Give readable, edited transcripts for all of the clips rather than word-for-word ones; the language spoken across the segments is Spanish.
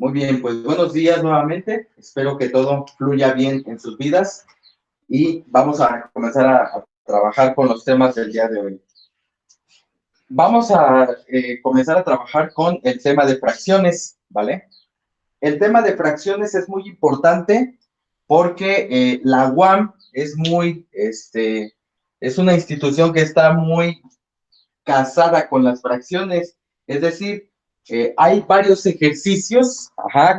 Muy bien, pues buenos días nuevamente. Espero que todo fluya bien en sus vidas y vamos a comenzar a trabajar con los temas del día de hoy. Vamos a comenzar a trabajar con el tema de fracciones, ¿vale? El tema de fracciones es muy importante porque la UAM es una institución que está muy casada con las fracciones, es decir, hay varios ejercicios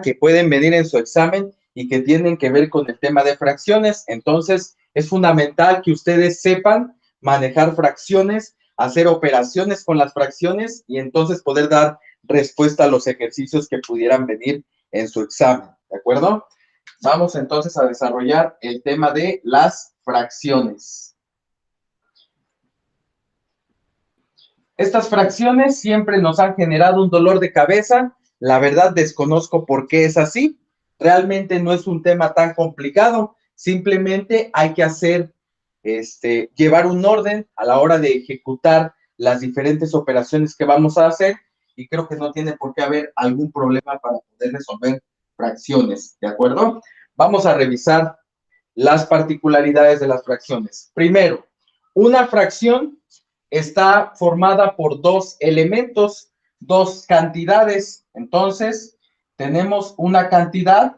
que pueden venir en su examen y que tienen que ver con el tema de fracciones. Entonces, es fundamental que ustedes sepan manejar fracciones, hacer operaciones con las fracciones y entonces poder dar respuesta a los ejercicios que pudieran venir en su examen, ¿de acuerdo? Vamos entonces a desarrollar el tema de las fracciones. Estas fracciones siempre nos han generado un dolor de cabeza. La verdad desconozco por qué es así. Realmente no es un tema tan complicado. Simplemente hay que llevar un orden a la hora de ejecutar las diferentes operaciones que vamos a hacer y creo que no tiene por qué haber algún problema para poder resolver fracciones, ¿de acuerdo? Vamos a revisar las particularidades de las fracciones. Primero, una fracción está formada por dos elementos, dos cantidades. Entonces, tenemos una cantidad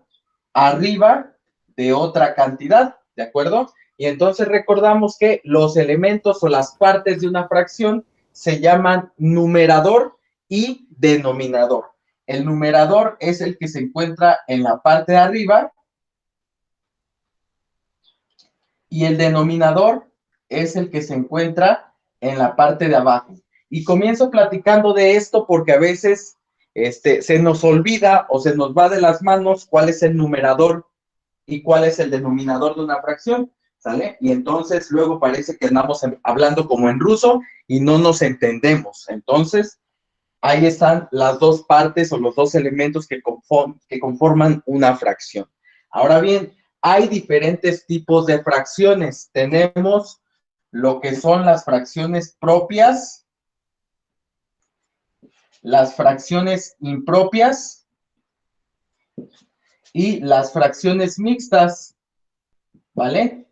arriba de otra cantidad, ¿de acuerdo? Y entonces recordamos que los elementos o las partes de una fracción se llaman numerador y denominador. El numerador es el que se encuentra en la parte de arriba y el denominador es el que se encuentra en la parte de abajo. Y comienzo platicando de esto porque a veces se nos olvida o se nos va de las manos cuál es el numerador y cuál es el denominador de una fracción, ¿sale? Y entonces luego parece que andamos hablando como en ruso y no nos entendemos. Entonces, ahí están las dos partes o los dos elementos que conforman una fracción. Ahora bien, hay diferentes tipos de fracciones. Tenemos lo que son las fracciones propias, las fracciones impropias y las fracciones mixtas, ¿vale?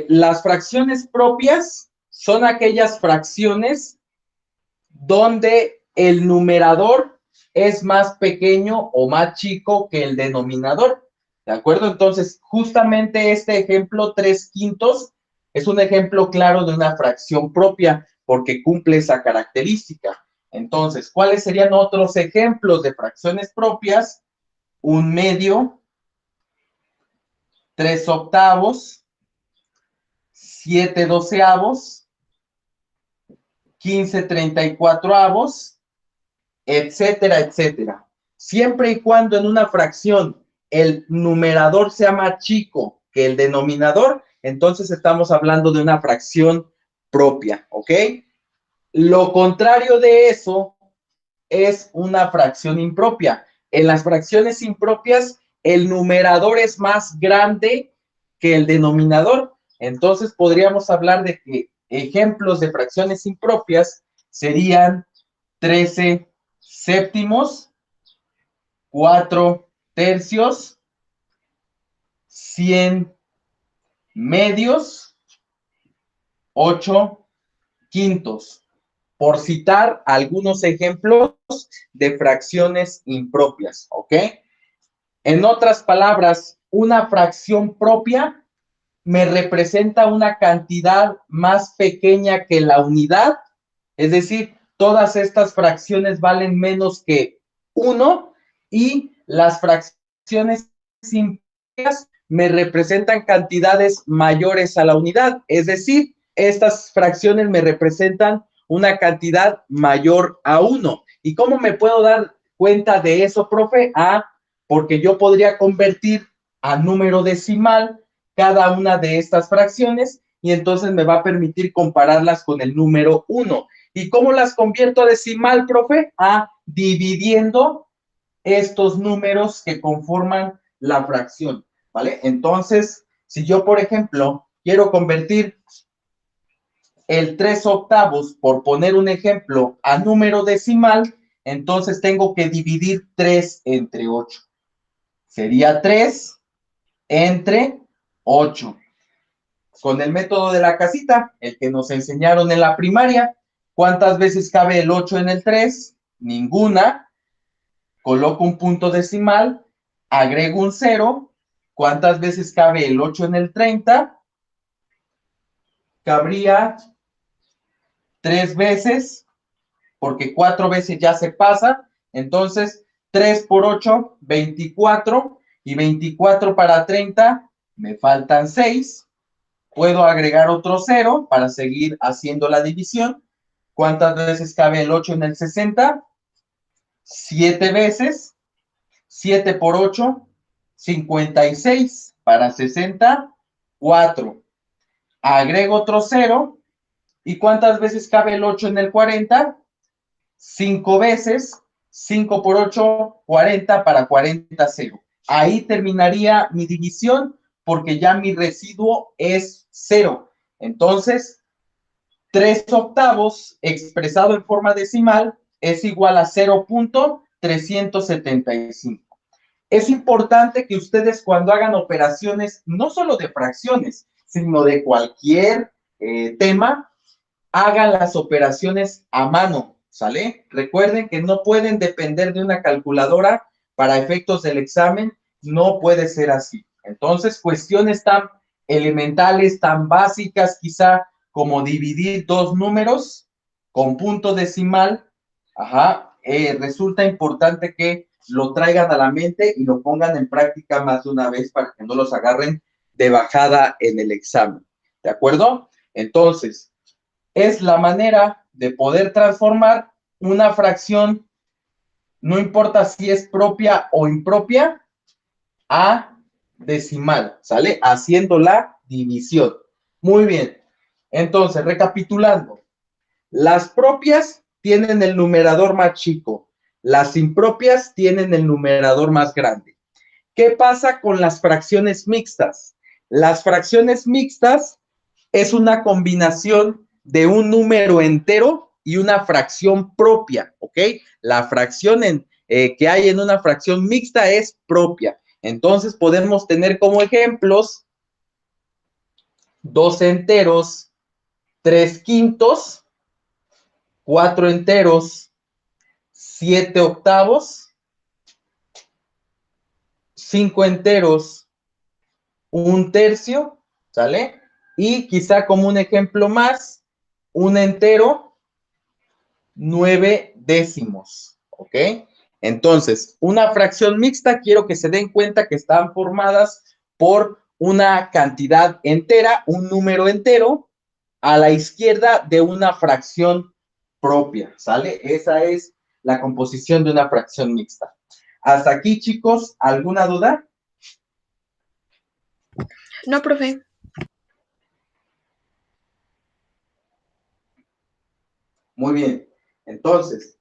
Las fracciones propias son aquellas fracciones donde el numerador es más pequeño o más chico que el denominador, ¿de acuerdo? Entonces, justamente este ejemplo 3/5 es un ejemplo claro de una fracción propia porque cumple esa característica. Entonces, ¿cuáles serían otros ejemplos de fracciones propias? 1/2, 3/8, 7/12, 15/34, etcétera, etcétera. Siempre y cuando en una fracción el numerador sea más chico que el denominador, entonces estamos hablando de una fracción propia, ¿ok? Lo contrario de eso es una fracción impropia. En las fracciones impropias, el numerador es más grande que el denominador. Entonces podríamos hablar de que ejemplos de fracciones impropias serían 13/7, 4/3, 100/2, 8/5, por citar algunos ejemplos de fracciones impropias, ¿ok? En otras palabras, una fracción propia me representa una cantidad más pequeña que la unidad, es decir, todas estas fracciones valen menos que 1 y las fracciones impropias me representan cantidades mayores a la unidad, es decir, estas fracciones me representan una cantidad mayor a 1. ¿Y cómo me puedo dar cuenta de eso, profe? Porque yo podría convertir a número decimal cada una de estas fracciones y entonces me va a permitir compararlas con el número 1. ¿Y cómo las convierto a decimal, profe? Dividiendo estos números que conforman la fracción, ¿vale? Entonces, si yo, por ejemplo, quiero convertir el 3/8, por poner un ejemplo, a número decimal, entonces tengo que dividir 3 entre 8. Sería 3 entre 8. Con el método de la casita, el que nos enseñaron en la primaria, ¿cuántas veces cabe el 8 en el 3? Ninguna. Coloco un punto decimal, agrego un 0. ¿Cuántas veces cabe el 8 en el 30? Cabría 3 veces, porque 4 veces ya se pasa. Entonces, 3 por 8, 24. Y 24 para 30, me faltan 6. Puedo agregar otro 0 para seguir haciendo la división. ¿Cuántas veces cabe el 8 en el 60? 7 veces. 7 por 8, 56. Para 60, 4. Agrego otro 0. ¿Y cuántas veces cabe el 8 en el 40? 5 veces. 5 por 8, 40. Para 40, 0. Ahí terminaría mi división porque ya mi residuo es 0. Entonces, 3 octavos expresado en forma decimal es igual a 0.375. Es importante que ustedes cuando hagan operaciones, no solo de fracciones, sino de cualquier tema, hagan las operaciones a mano, ¿sale? Recuerden que no pueden depender de una calculadora para efectos del examen, no puede ser así. Entonces, cuestiones tan elementales, tan básicas quizá como dividir dos números con punto decimal, resulta importante que lo traigan a la mente y lo pongan en práctica más de una vez para que no los agarren de bajada en el examen, ¿de acuerdo? Entonces, es la manera de poder transformar una fracción, no importa si es propia o impropia, a decimal, ¿sale? Haciendo la división. Muy bien. Entonces, recapitulando, las propias tienen el numerador más chico, las impropias tienen el numerador más grande. ¿Qué pasa con las fracciones mixtas? Las fracciones mixtas es una combinación de un número entero y una fracción propia, ¿ok? La fracción que hay en una fracción mixta es propia. Entonces podemos tener como ejemplos 2 enteros, 3 quintos, 4 enteros, 7 octavos, 5 enteros, 1 tercio, ¿sale? Y quizá como un ejemplo más, 1 entero, 9 décimos, ¿ok? Entonces, una fracción mixta, quiero que se den cuenta que están formadas por una cantidad entera, un número entero, a la izquierda de una fracción propia, ¿sale? Esa es la composición de una fracción mixta. Hasta aquí, chicos, ¿alguna duda? No, profe. Muy bien. Entonces,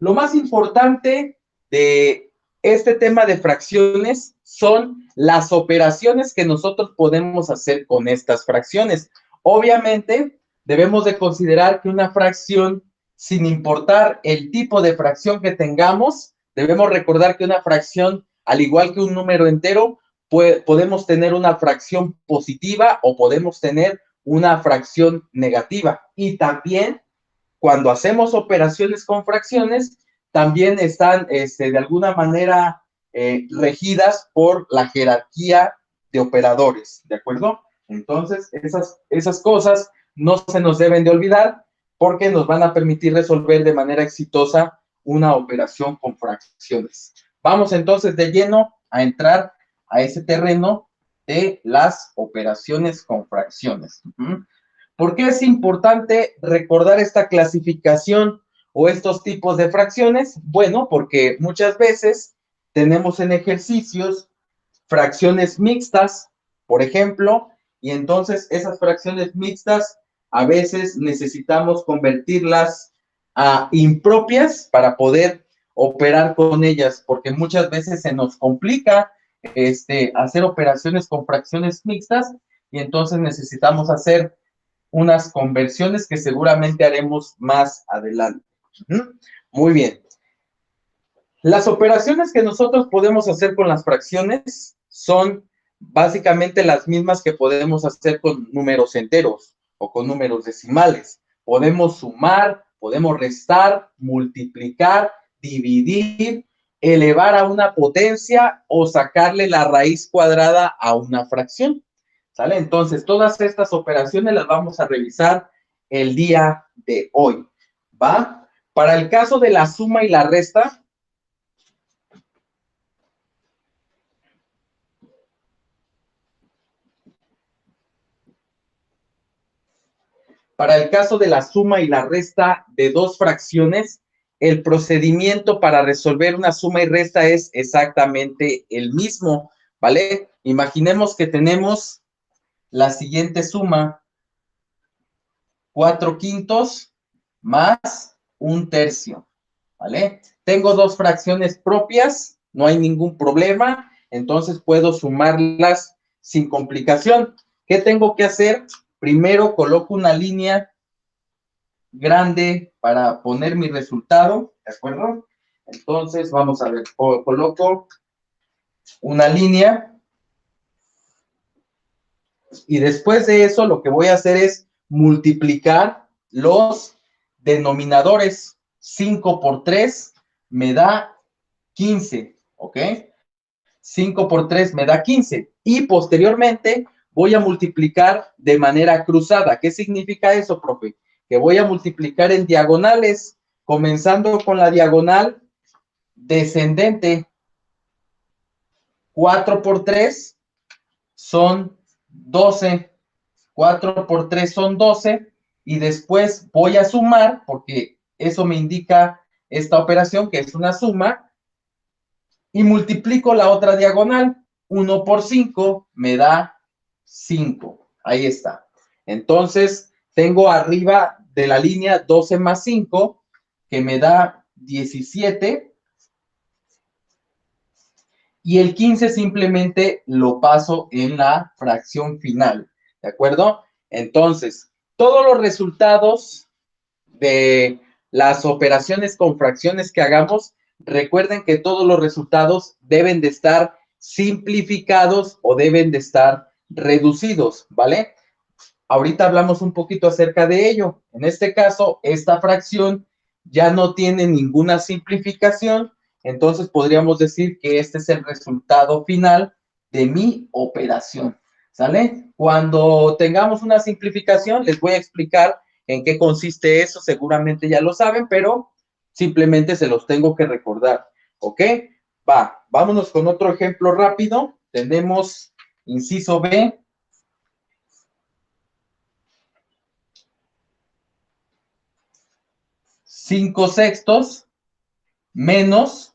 lo más importante de este tema de fracciones son las operaciones que nosotros podemos hacer con estas fracciones. Obviamente, debemos de considerar que una fracción, sin importar el tipo de fracción que tengamos, debemos recordar que una fracción, al igual que un número entero, podemos tener una fracción positiva o podemos tener una fracción negativa. Y también cuando hacemos operaciones con fracciones, también están de alguna manera regidas por la jerarquía de operadores, ¿de acuerdo? Entonces, esas cosas no se nos deben de olvidar porque nos van a permitir resolver de manera exitosa una operación con fracciones. Vamos entonces de lleno a entrar a ese terreno de las operaciones con fracciones. ¿Por qué es importante recordar esta clasificación o estos tipos de fracciones? Bueno, porque muchas veces tenemos en ejercicios fracciones mixtas, por ejemplo, y entonces esas fracciones mixtas a veces necesitamos convertirlas a impropias para poder operar con ellas, porque muchas veces se nos complica hacer operaciones con fracciones mixtas y entonces necesitamos hacer unas conversiones que seguramente haremos más adelante. Muy bien. Las operaciones que nosotros podemos hacer con las fracciones son básicamente las mismas que podemos hacer con números enteros o con números decimales. Podemos sumar, podemos restar, multiplicar, dividir, elevar a una potencia o sacarle la raíz cuadrada a una fracción. ¿Sale? Entonces, todas estas operaciones las vamos a revisar el día de hoy. ¿Va? Para el caso de la suma y la resta, para el caso de la suma y la resta de dos fracciones, el procedimiento para resolver una suma y resta es exactamente el mismo, ¿vale? Imaginemos que tenemos la siguiente suma, 4/5 más 1/3, ¿vale? Tengo dos fracciones propias, no hay ningún problema, entonces puedo sumarlas sin complicación. ¿Qué tengo que hacer? Primero coloco una línea grande para poner mi resultado, ¿de acuerdo? Entonces, vamos a ver, coloco una línea y después de eso lo que voy a hacer es multiplicar los denominadores. 5 por 3 me da 15, ¿ok? 5 por 3 me da 15 y posteriormente voy a multiplicar de manera cruzada. ¿Qué significa eso, profe? Que voy a multiplicar en diagonales, comenzando con la diagonal descendente. 4 por 3 son 12. 4 por 3 son 12. Y después voy a sumar, porque eso me indica esta operación, que es una suma, y multiplico la otra diagonal. 1 por 5 me da 5. Ahí está. Entonces, tengo arriba de la línea 12 más 5, que me da 17. Y el 15 simplemente lo paso en la fracción final. ¿De acuerdo? Entonces, todos los resultados de las operaciones con fracciones que hagamos, recuerden que todos los resultados deben de estar simplificados o deben de estar reducidos, ¿vale? Ahorita hablamos un poquito acerca de ello. En este caso, esta fracción ya no tiene ninguna simplificación, entonces podríamos decir que este es el resultado final de mi operación, ¿sale? Cuando tengamos una simplificación, les voy a explicar en qué consiste eso, seguramente ya lo saben, pero simplemente se los tengo que recordar, ¿ok? Vámonos con otro ejemplo rápido. Tenemos inciso B, 5/6 menos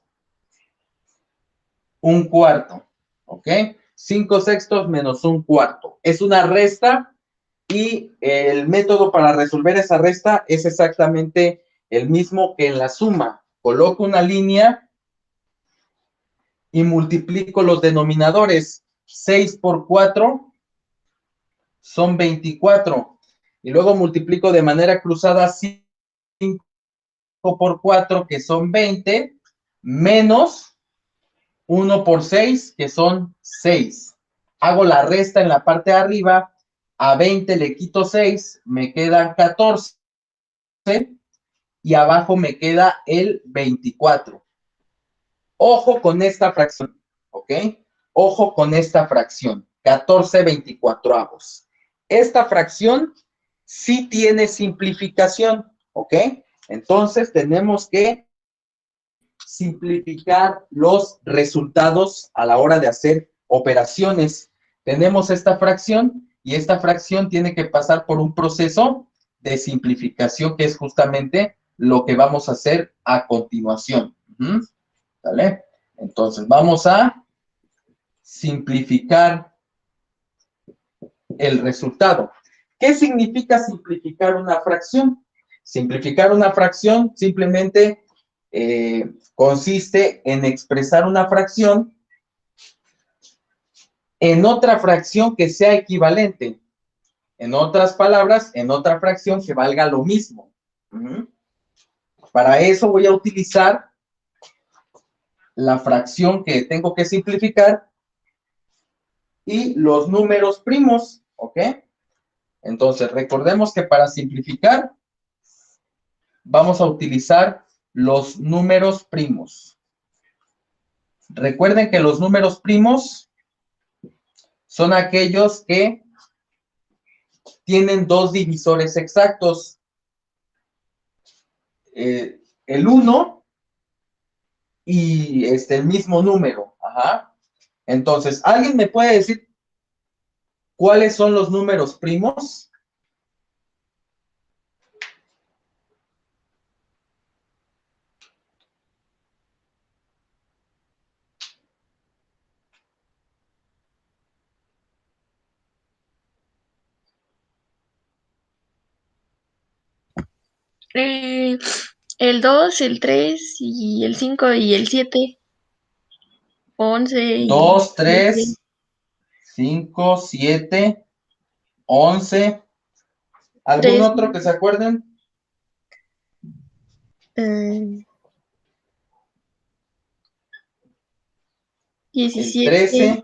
1/4, ¿ok? 5/6 menos 1/4. Es una resta y el método para resolver esa resta es exactamente el mismo que en la suma. Coloco una línea y multiplico los denominadores. 6 por 4 son 24. Y luego multiplico de manera cruzada 5 por 4, que son 20, menos 1 por 6, que son 6. Hago la resta en la parte de arriba. A 20 le quito 6, me quedan 14. Y abajo me queda el 24. Ojo con esta fracción, ¿ok? Ojo con esta fracción, 14/24. Esta fracción sí tiene simplificación, ¿ok? Entonces tenemos que simplificar los resultados a la hora de hacer operaciones. Tenemos esta fracción y esta fracción tiene que pasar por un proceso de simplificación, que es justamente lo que vamos a hacer a continuación. ¿Vale? Entonces, vamos a simplificar el resultado. ¿Qué significa simplificar una fracción? Simplificar una fracción simplemente consiste en expresar una fracción en otra fracción que sea equivalente. En otras palabras, en otra fracción que valga lo mismo. Para eso voy a utilizar la fracción que tengo que simplificar y los números primos, ¿ok? Entonces, recordemos que para simplificar vamos a utilizar los números primos. Recuerden que los números primos son aquellos que tienen dos divisores exactos. El 1 y el mismo número. Ajá. Entonces, ¿alguien me puede decir cuáles son los números primos? Eh, el 2 el 3 y el 5 y el 7 11 y 2, 20. 3, 5, 7, 11. ¿Algún 3, otro que se acuerden? El 17. 13,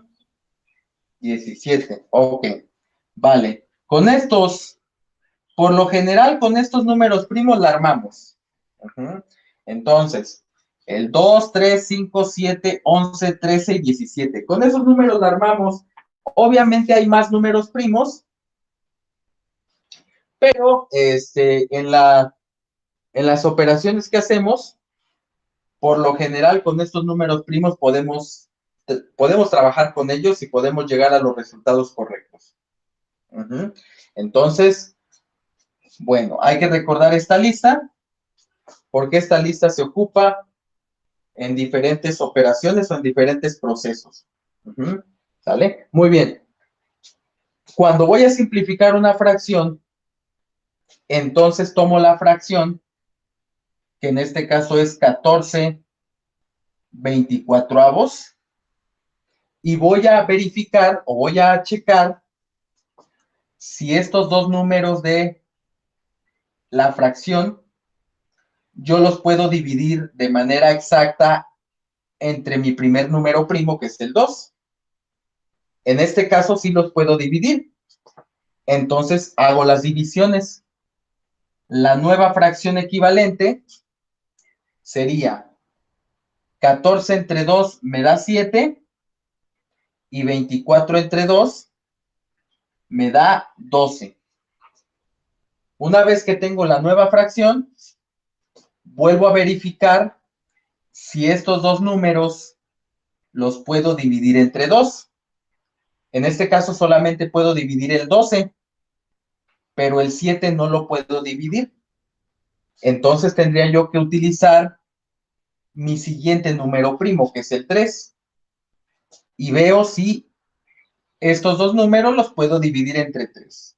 17. Ok, vale. Con estos, por lo general, con estos números primos la armamos. Ujú. Entonces, el 2, 3, 5, 7, 11, 13 y 17. Con esos números la armamos. Obviamente hay más números primos, pero en las operaciones que hacemos, por lo general con estos números primos podemos trabajar con ellos y podemos llegar a los resultados correctos. Ujú. Entonces, bueno, hay que recordar esta lista, porque esta lista se ocupa en diferentes operaciones o en diferentes procesos. Ujú. ¿Sale? Muy bien. Cuando voy a simplificar una fracción, entonces tomo la fracción, que en este caso es 14/24, y voy a verificar o voy a checar si estos dos números de la fracción yo los puedo dividir de manera exacta entre mi primer número primo, que es el 2. En este caso sí los puedo dividir. Entonces hago las divisiones. La nueva fracción equivalente sería 14 entre 2 me da 7 y 24 entre 2 me da 12. Una vez que tengo la nueva fracción, vuelvo a verificar si estos dos números los puedo dividir entre 2. En este caso solamente puedo dividir el 12, pero el 7 no lo puedo dividir. Entonces tendría yo que utilizar mi siguiente número primo, que es el 3, y veo si estos dos números los puedo dividir entre 3.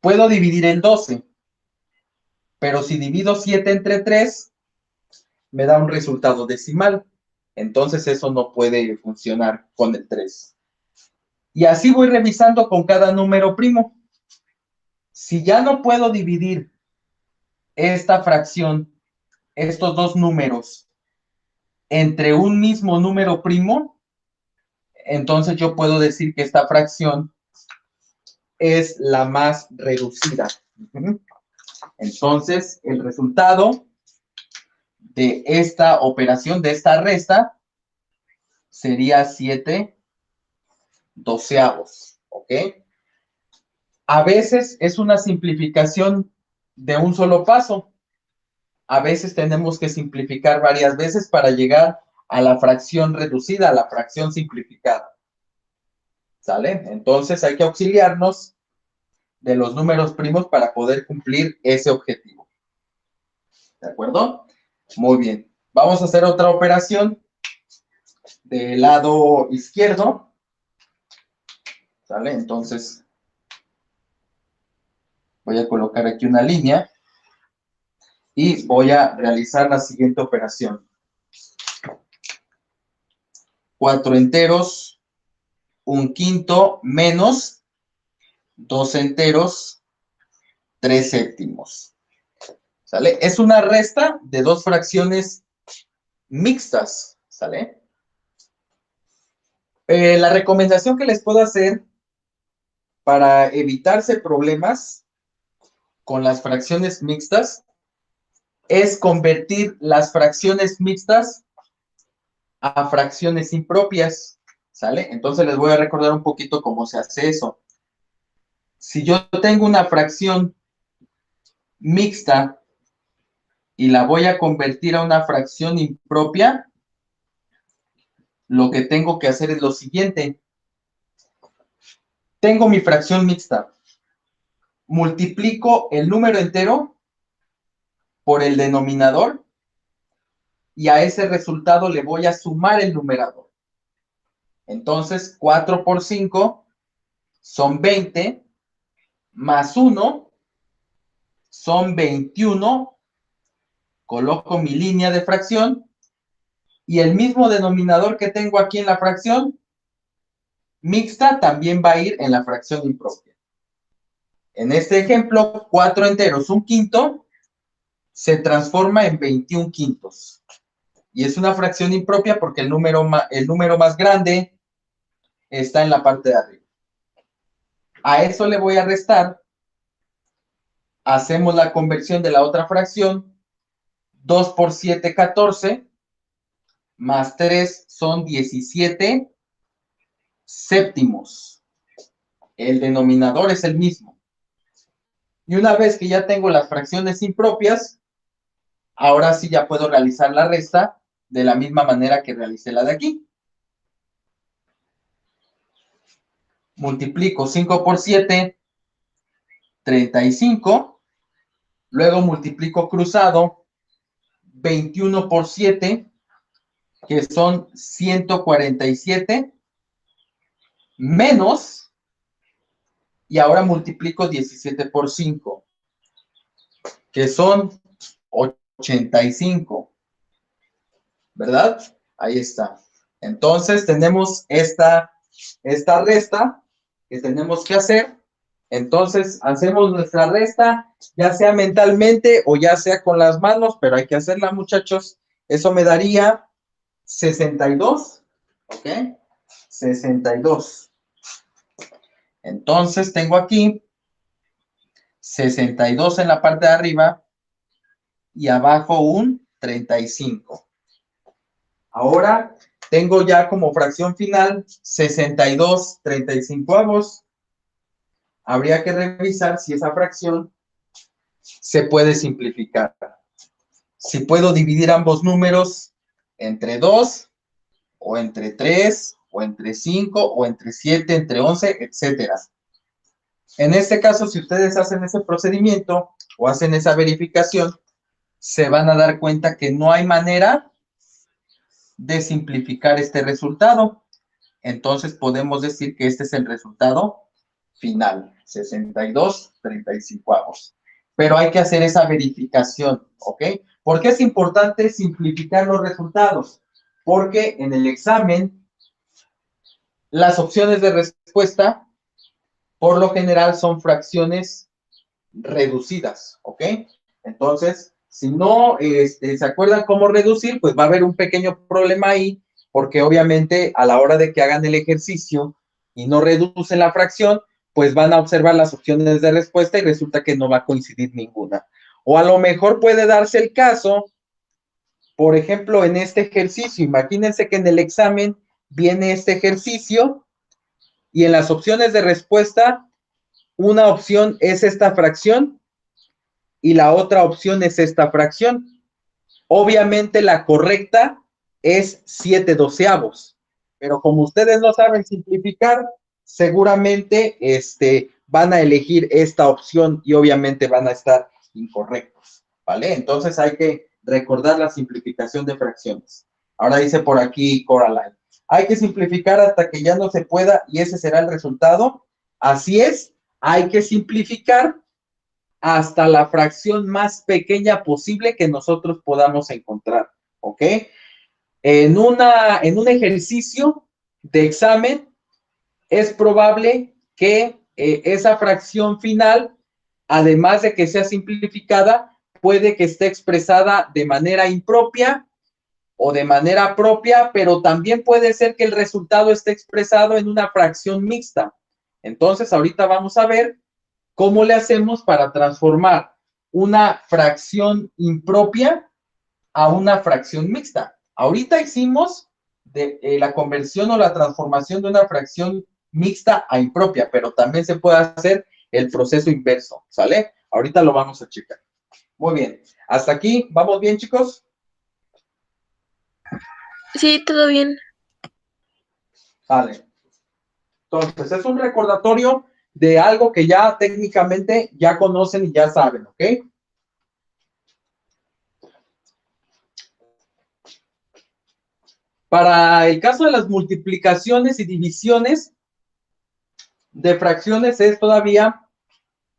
Puedo dividir el 12, pero si divido 7 entre 3, me da un resultado decimal. Entonces eso no puede funcionar con el 3. Y así voy revisando con cada número primo. Si ya no puedo dividir esta fracción, estos dos números, entre un mismo número primo, entonces yo puedo decir que esta fracción es la más reducida. Entonces, el resultado de esta operación, de esta resta, sería 7/12. ¿Ok? A veces es una simplificación de un solo paso. A veces tenemos que simplificar varias veces para llegar a la fracción reducida, a la fracción simplificada. ¿Sale? Entonces hay que auxiliarnos de los números primos para poder cumplir ese objetivo. ¿De acuerdo? Muy bien. Vamos a hacer otra operación del lado izquierdo. ¿Sale? Entonces voy a colocar aquí una línea y voy a realizar la siguiente operación. 4 enteros, 1/5 menos 2 enteros, 3 séptimos. ¿sale? Es una resta de dos fracciones mixtas, ¿sale? La recomendación que les puedo hacer para evitarse problemas con las fracciones mixtas es convertir las fracciones mixtas a fracciones impropias, ¿sale? Entonces les voy a recordar un poquito cómo se hace eso. Si yo tengo una fracción mixta y la voy a convertir a una fracción impropia, lo que tengo que hacer es lo siguiente. Tengo mi fracción mixta. Multiplico el número entero por el denominador y a ese resultado le voy a sumar el numerador. Entonces, 4 por 5 son 20, más 1 son 21. Coloco mi línea de fracción y el mismo denominador que tengo aquí en la fracción mixta también va a ir en la fracción impropia. En este ejemplo, 4 enteros, un quinto, se transforma en 21 quintos. Y es una fracción impropia porque el número más grande está en la parte de arriba. A eso le voy a restar. Hacemos la conversión de la otra fracción. 2 por 7, 14. Más 3 son 17 séptimos. El denominador es el mismo. Y una vez que ya tengo las fracciones impropias, ahora sí ya puedo realizar la resta de la misma manera que realicé la de aquí. Multiplico 5 por 7, 35. Luego multiplico cruzado 21 por 7, que son 147, menos, y ahora multiplico 17 por 5, que son 85, ¿verdad? Ahí está. Entonces tenemos esta resta que tenemos que hacer. Entonces hacemos nuestra resta, ya sea mentalmente o ya sea con las manos, pero hay que hacerla, muchachos. Eso me daría 62, ¿ok? 62. Entonces tengo aquí 62 en la parte de arriba y abajo un 35. Ahora tengo ya como fracción final 62 35avos. Habría que revisar si esa fracción se puede simplificar. Si puedo dividir ambos números entre 2, o entre 3, o entre 5, o entre 7, entre 11, etcétera. En este caso, si ustedes hacen ese procedimiento o hacen esa verificación, se van a dar cuenta que no hay manera de simplificar este resultado. Entonces podemos decir que este es el resultado final, 62 35avos. Pero hay que hacer esa verificación, ¿ok? ¿Por qué es importante simplificar los resultados? Porque en el examen, las opciones de respuesta, por lo general, son fracciones reducidas, ¿ok? Entonces, si no se acuerdan cómo reducir, pues va a haber un pequeño problema ahí, porque obviamente a la hora de que hagan el ejercicio y no reducen la fracción, pues van a observar las opciones de respuesta y resulta que no va a coincidir ninguna. O a lo mejor puede darse el caso, por ejemplo, en este ejercicio, imagínense que en el examen viene este ejercicio y en las opciones de respuesta, una opción es esta fracción y la otra opción es esta fracción. Obviamente la correcta es 7/12, pero como ustedes no saben simplificar, seguramente van a elegir esta opción y obviamente van a estar incorrectos, ¿vale? Entonces hay que recordar la simplificación de fracciones. Ahora dice por aquí Coraline, hay que simplificar hasta que ya no se pueda y ese será el resultado. Así es, hay que simplificar hasta la fracción más pequeña posible que nosotros podamos encontrar, ¿ok? En un ejercicio de examen, es probable que esa fracción final, además de que sea simplificada, puede que esté expresada de manera impropia o de manera propia, pero también puede ser que el resultado esté expresado en una fracción mixta. Entonces, ahorita vamos a ver cómo le hacemos para transformar una fracción impropia a una fracción mixta. Ahorita hicimos la conversión o la transformación de una fracción mixta a impropia, pero también se puede hacer el proceso inverso, ¿sale? Ahorita lo vamos a checar. Muy bien. Hasta aquí, ¿vamos bien, chicos? Sí, todo bien. Vale. Entonces, es un recordatorio de algo que ya técnicamente ya conocen y ya saben, ¿ok? Para el caso de las multiplicaciones y divisiones de fracciones es todavía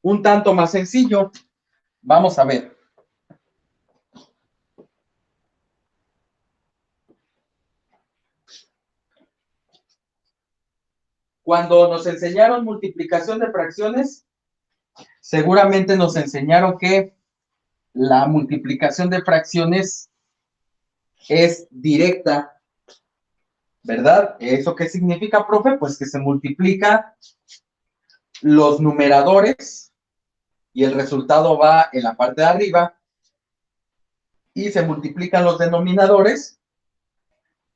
un tanto más sencillo. Vamos a ver. Cuando nos enseñaron multiplicación de fracciones, seguramente nos enseñaron que la multiplicación de fracciones es directa, ¿verdad? ¿Eso qué significa, profe? Pues que se multiplica los numeradores y el resultado va en la parte de arriba y se multiplican los denominadores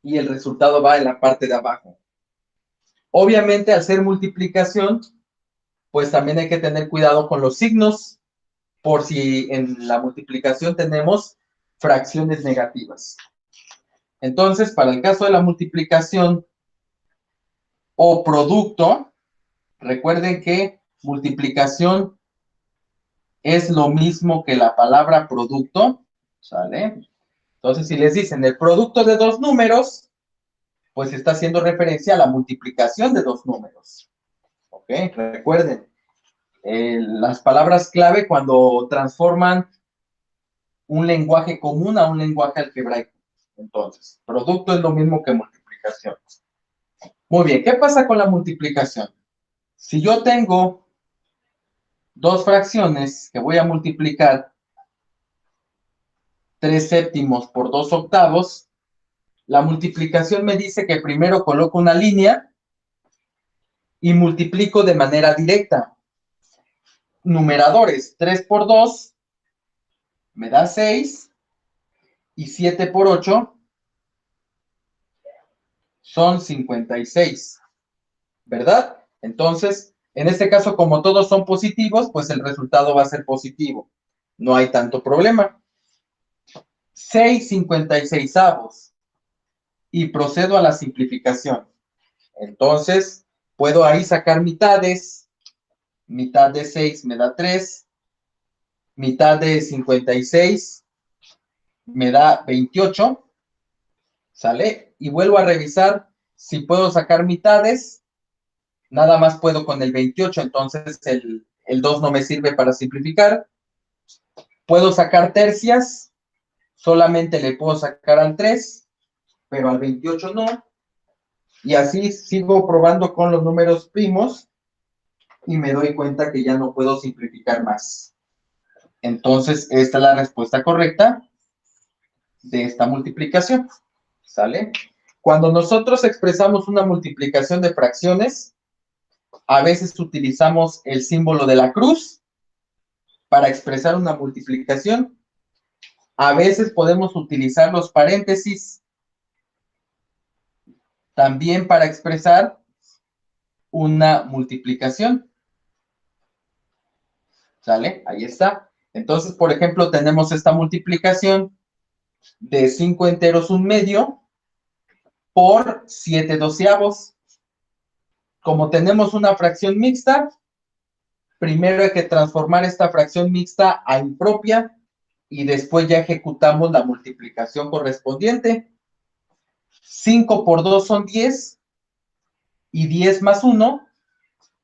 y el resultado va en la parte de abajo. Obviamente, al ser multiplicación, pues también hay que tener cuidado con los signos, por si en la multiplicación tenemos fracciones negativas. Entonces, para el caso de la multiplicación o producto, recuerden que multiplicación es lo mismo que la palabra producto, ¿sale? Entonces, si les dicen el producto de dos números, pues está haciendo referencia a la multiplicación de dos números. ¿Ok? Recuerden, las palabras clave cuando transforman un lenguaje común a un lenguaje algebraico. Entonces, producto es lo mismo que multiplicación. Muy bien, ¿qué pasa con la multiplicación? Si yo tengo dos fracciones que voy a multiplicar 3 séptimos por 2 octavos, la multiplicación me dice que primero coloco una línea y multiplico de manera directa. Numeradores, 3 por 2 me da 6 y 7 por 8 son 56, ¿verdad? Entonces, en este caso, como todos son positivos, pues el resultado va a ser positivo. No hay tanto problema. 6/56 y procedo a la simplificación. Entonces, puedo ahí sacar mitades. Mitad de 6 me da 3. Mitad de 56 me da 28. ¿Sale? Y vuelvo a revisar si puedo sacar mitades. Nada más puedo con el 28, entonces el 2 no me sirve para simplificar. Puedo sacar tercias. Solamente le puedo sacar al 3, pero al 28 no. Y así sigo probando con los números primos y me doy cuenta que ya no puedo simplificar más. Entonces, esta es la respuesta correcta de esta multiplicación. ¿Sale? Cuando nosotros expresamos una multiplicación de fracciones, a veces utilizamos el símbolo de la cruz para expresar una multiplicación. A veces podemos utilizar los paréntesis también para expresar una multiplicación. ¿Sale? Ahí está. Entonces, por ejemplo, tenemos esta multiplicación de 5 enteros 1/2 por 7 doceavos. Como tenemos una fracción mixta, primero hay que transformar esta fracción mixta a impropia y después ya ejecutamos la multiplicación correspondiente. 5 por 2 son 10 y 10 más 1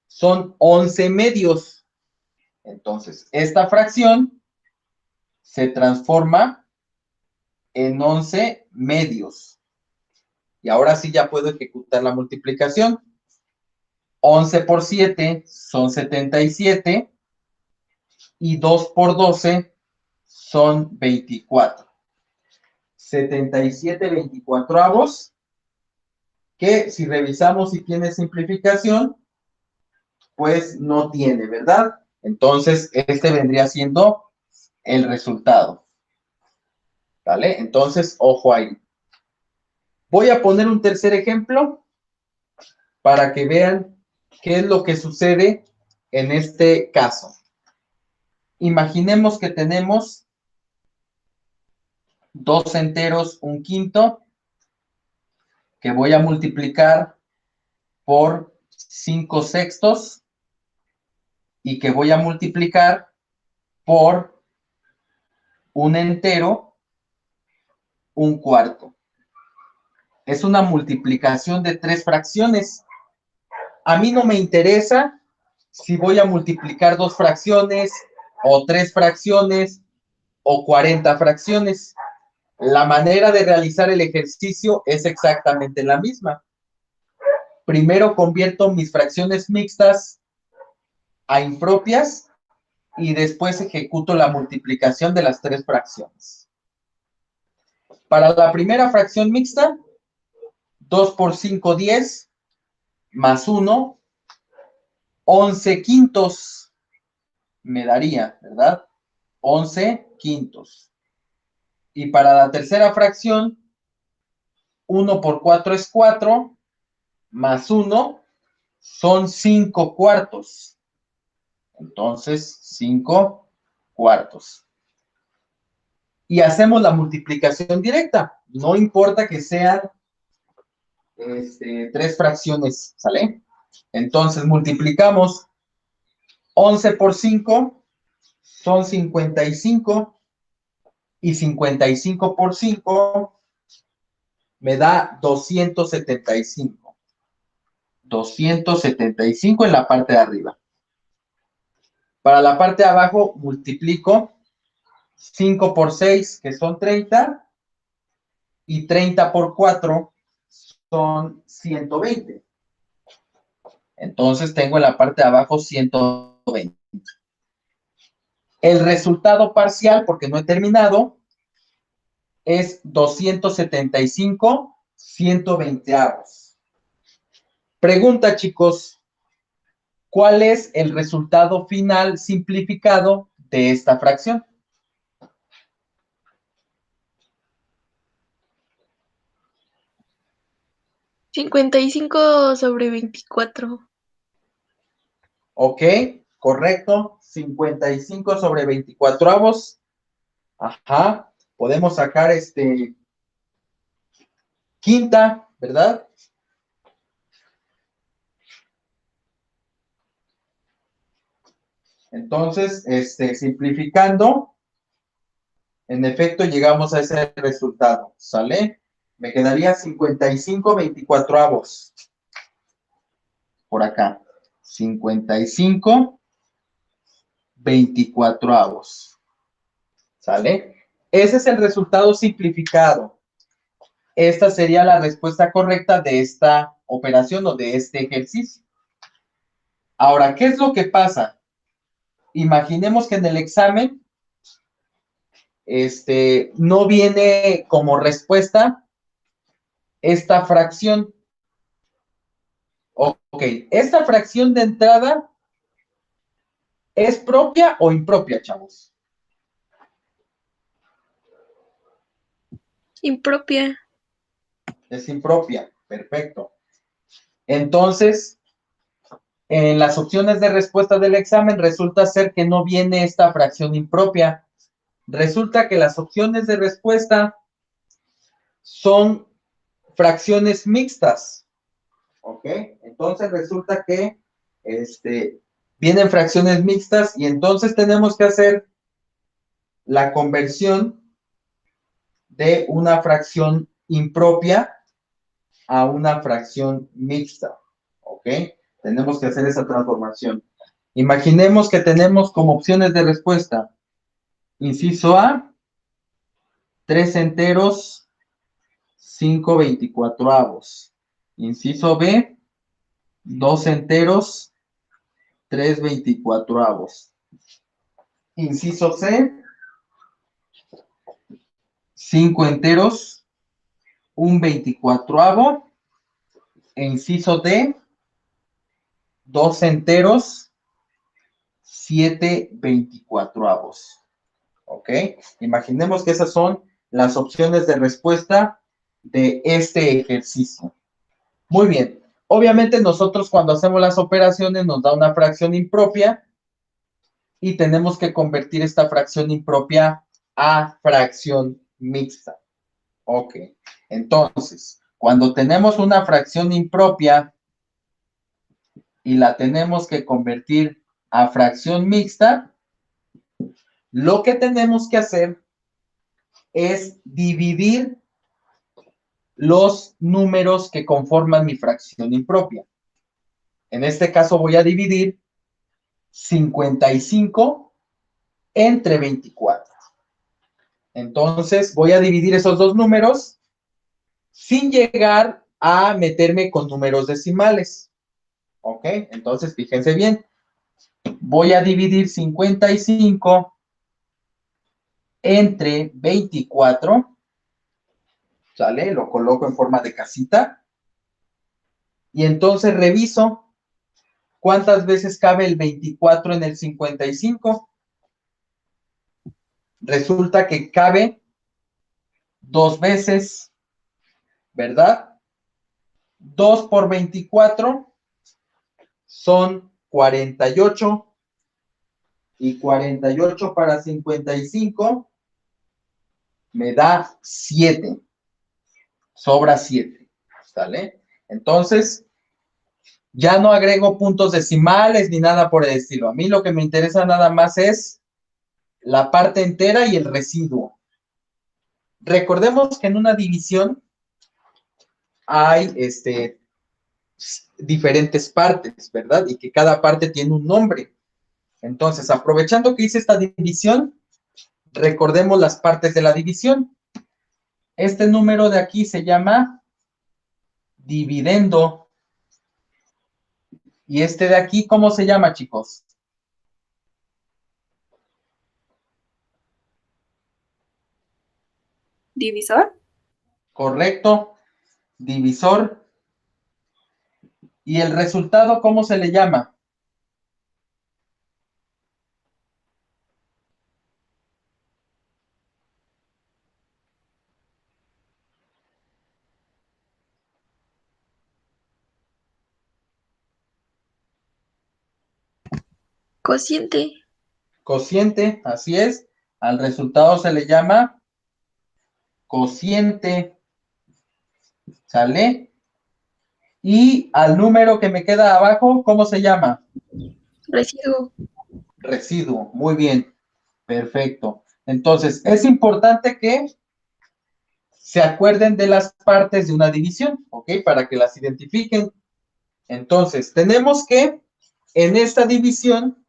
son 11 medios. Entonces, esta fracción se transforma en 11 medios. Y ahora sí ya puedo ejecutar la multiplicación. 11 por 7 son 77 y 2 por 12 son 24. 77/24, que si revisamos si tiene simplificación, pues no tiene, ¿verdad? Entonces, este vendría siendo el resultado. ¿Vale? Entonces, ojo ahí. Voy a poner un tercer ejemplo para que vean qué es lo que sucede en este caso. Imaginemos que tenemos 2 enteros, 1/5, que voy a multiplicar por 5/6 y que voy a multiplicar por un entero, 1/4. Es una multiplicación de 3 fracciones. A mí no me interesa si voy a multiplicar 2 fracciones o 3 fracciones o 40 fracciones. La manera de realizar el ejercicio es exactamente la misma. Primero convierto mis fracciones mixtas a impropias y después ejecuto la multiplicación de las 3 fracciones. Para la primera fracción mixta, 2 por 5, 10, más 1, 11/5 me daría, ¿verdad? 11/5. Y para la tercera fracción, 1 por 4 es 4, más 1 son 5/4. Entonces, 5/4. Y hacemos la multiplicación directa. No importa que sean 3 fracciones, ¿sale? Entonces, multiplicamos 11 por 5, son 55. Y 55 por 5 me da 275. 275 en la parte de arriba. Para la parte de abajo multiplico 5 por 6, que son 30, y 30 por 4 son 120. Entonces tengo en la parte de abajo 120. El resultado parcial, porque no he terminado, es 275 120avos. Pregunta, chicos, ¿cuál es el resultado final simplificado de esta fracción? $55/24. Ok, correcto. 55/24avos. Ajá. Podemos sacar quinta, ¿verdad? Entonces, simplificando, en efecto, llegamos a ese resultado, ¿sale? Me quedaría 55/24avos. Por acá. 55/24avos. ¿Sale? Ese es el resultado simplificado. Esta sería la respuesta correcta de esta operación o de este ejercicio. Ahora, ¿qué es lo que pasa? Imaginemos que en el examen no viene como respuesta esta fracción. Ok, esta fracción de entrada ¿es propia o impropia, chavos? Impropia. Es impropia, perfecto. Entonces, en las opciones de respuesta del examen resulta ser que no viene esta fracción impropia. Resulta que las opciones de respuesta son fracciones mixtas. ¿Ok? Entonces resulta que vienen fracciones mixtas y entonces tenemos que hacer la conversión de una fracción impropia a una fracción mixta. ¿Ok? Tenemos que hacer esa transformación. Imaginemos que tenemos como opciones de respuesta, inciso A, 3 enteros, 5/24avos. Inciso B, 2 enteros, 3/24avos. Inciso C, 5 enteros, un 24avo, e inciso D, 2 enteros, 7 24avos. ¿Ok? Imaginemos que esas son las opciones de respuesta de este ejercicio. Muy bien. Obviamente nosotros cuando hacemos las operaciones nos da una fracción impropia y tenemos que convertir esta fracción impropia a fracción mixta. Ok. Entonces, cuando tenemos una fracción impropia y la tenemos que convertir a fracción mixta, lo que tenemos que hacer es dividir los números que conforman mi fracción impropia. En este caso voy a dividir 55 entre 24. Entonces voy a dividir esos dos números sin llegar a meterme con números decimales. ¿Ok? Entonces fíjense bien. Voy a dividir 55 entre 24. ¿Sale? Lo coloco en forma de casita. Y entonces reviso cuántas veces cabe el 24 en el 55. Resulta que cabe 2 veces, ¿verdad? 2 por 24 son 48. Y 48 para 55 me da 7. Sobra 7. ¿Sale? Entonces, ya no agrego puntos decimales ni nada por el estilo. A mí lo que me interesa nada más es la parte entera y el residuo. Recordemos que en una división hay diferentes partes, ¿verdad? Y que cada parte tiene un nombre. Entonces, aprovechando que hice esta división, recordemos las partes de la división. Este número de aquí se llama dividendo. Y este de aquí, ¿cómo se llama, chicos? ¿Divisor? Correcto, divisor. ¿Y el resultado cómo se le llama? Cociente. Cociente, así es. Al resultado se le llama cociente. ¿Sale? Y al número que me queda abajo, ¿cómo se llama? Residuo. Residuo. Muy bien. Perfecto. Entonces, es importante que se acuerden de las partes de una división, ¿ok? Para que las identifiquen. Entonces, tenemos que en esta división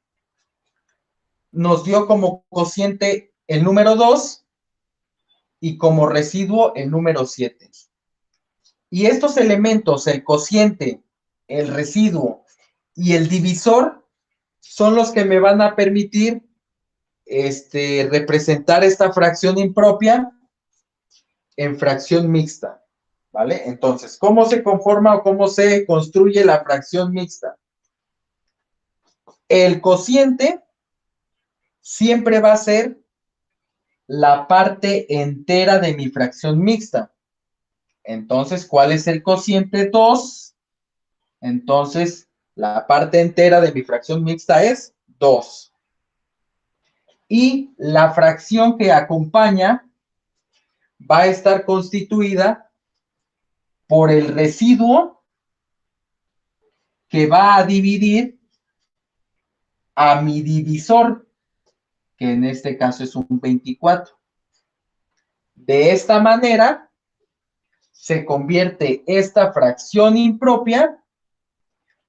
nos dio como cociente el número 2 y como residuo el número 7. Y estos elementos, el cociente, el residuo y el divisor, son los que me van a permitir representar esta fracción impropia en fracción mixta, ¿vale? Entonces, ¿cómo se conforma o cómo se construye la fracción mixta? El cociente siempre va a ser la parte entera de mi fracción mixta. Entonces, ¿cuál es el cociente 2? Entonces, la parte entera de mi fracción mixta es 2. Y la fracción que acompaña va a estar constituida por el residuo que va a dividir a mi divisor, que en este caso es un 24. De esta manera, se convierte esta fracción impropia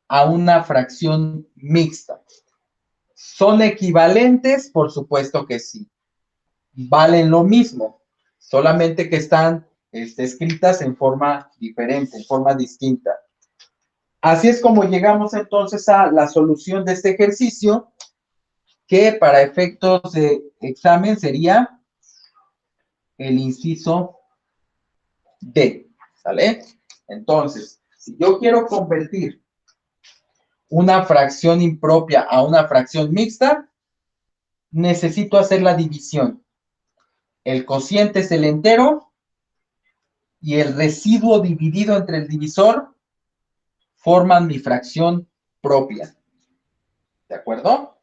a una fracción mixta. ¿Son equivalentes? Por supuesto que sí. Valen lo mismo, solamente que están escritas en forma diferente, en forma distinta. Así es como llegamos entonces a la solución de este ejercicio, que para efectos de examen sería el inciso D, ¿sale? Entonces, si yo quiero convertir una fracción impropia a una fracción mixta, necesito hacer la división. El cociente es el entero y el residuo dividido entre el divisor forman mi fracción propia. ¿De acuerdo?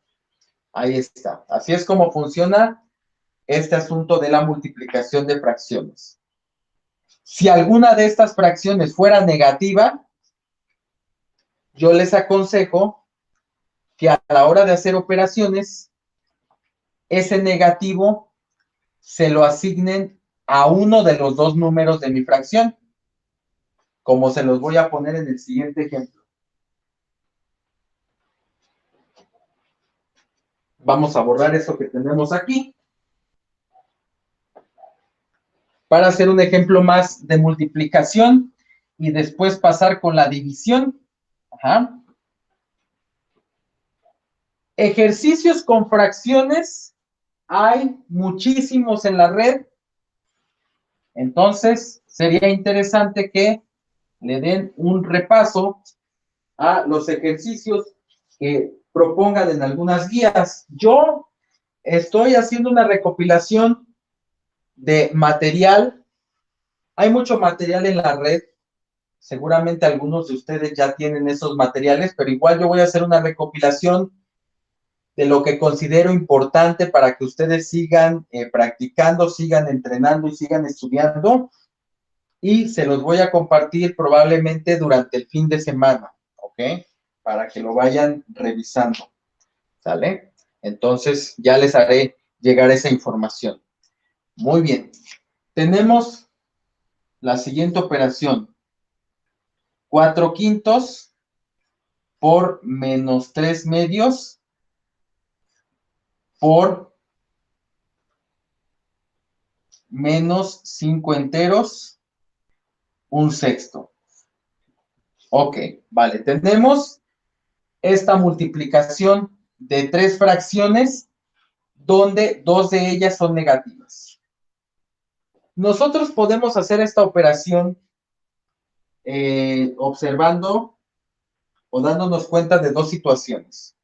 Ahí está. Así es como funciona este asunto de la multiplicación de fracciones. Si alguna de estas fracciones fuera negativa, yo les aconsejo que a la hora de hacer operaciones, ese negativo se lo asignen a uno de los dos números de mi fracción, como se los voy a poner en el siguiente ejemplo. Vamos a borrar eso que tenemos aquí para hacer un ejemplo más de multiplicación y después pasar con la división. Ajá. Ejercicios con fracciones hay muchísimos en la red. Entonces, sería interesante que le den un repaso a los ejercicios que propongan en algunas guías. Yo estoy haciendo una recopilación de material. Hay mucho material en la red. Seguramente algunos de ustedes ya tienen esos materiales, pero igual yo voy a hacer una recopilación de lo que considero importante para que ustedes sigan practicando, sigan entrenando y sigan estudiando. Y se los voy a compartir probablemente durante el fin de semana, ¿ok? Para que lo vayan revisando, ¿sale? Entonces ya les haré llegar esa información. Muy bien. Tenemos la siguiente operación. 4/5 por menos 3/2 por menos 5/2, 1/6. Ok, vale. Tenemos esta multiplicación de tres fracciones donde dos de ellas son negativas. Nosotros podemos hacer esta operación observando o dándonos cuenta de dos situaciones.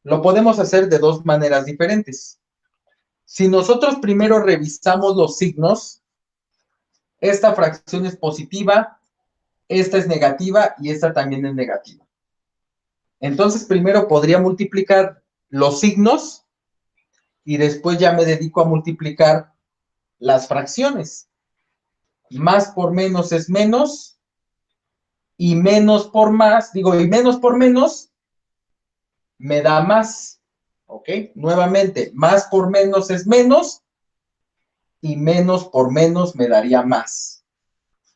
Lo podemos hacer de dos maneras diferentes. Si nosotros primero revisamos los signos, esta fracción es positiva, esta es negativa y esta también es negativa. Entonces, primero podría multiplicar los signos y después ya me dedico a multiplicar las fracciones. Más por menos es menos y menos por más, y menos por menos me da más. ¿Ok? Nuevamente, más por menos es menos y menos por menos me daría más.